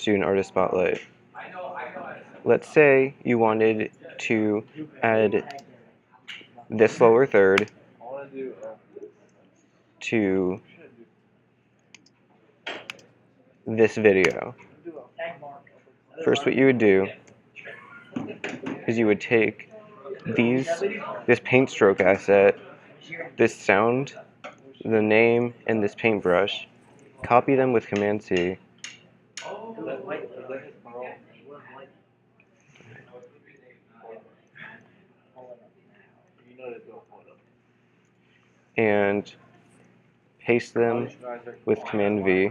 Student Artist Spotlight. Let's say you wanted to add this lower third to this video. First, what you would do is you would take this paint stroke asset, this sound, the name, and this paintbrush, copy them with Command C, and paste them with Command V.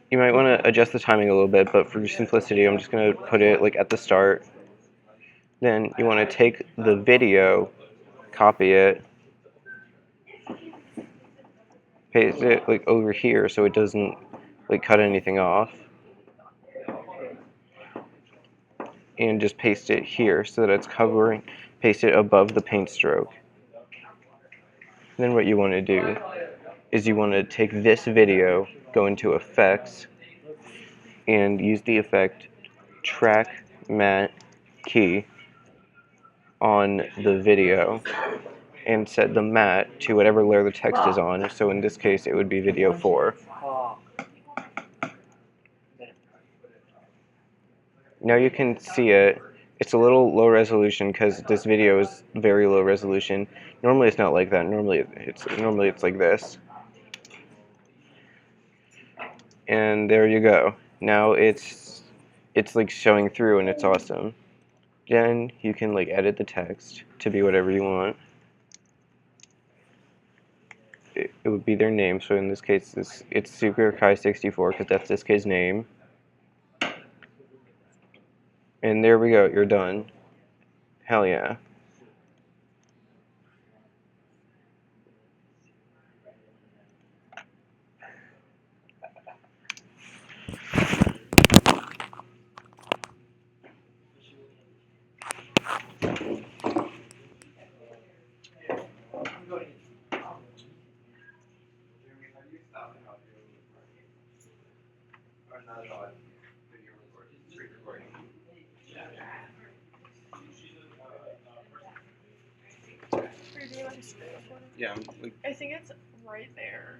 You might want to adjust the timing a little bit, but for simplicity, I'm just going to put it like at the start. Then you want to take the video, copy it, paste it like over here so it doesn't like cut anything off, and just paste it here so that it's covering, paste it above the paint stroke. Then what you want to do is you want to take this video, go into Effects, and use the effect Track Matte key on the video and set the matte to whatever layer the text is on. So in this case, it would be video 4. Now you can see it. It's a little low resolution because this video is very low resolution. Normally it's not like that. Normally it's like this. And there you go. Now it's like showing through and it's awesome. Then you can like edit the text to be whatever you want. It would be their name. So in this case, it's Sugar Kai 64 because that's this kid's name. And there we go. You're done. Hell yeah. Yeah, I think it's right there.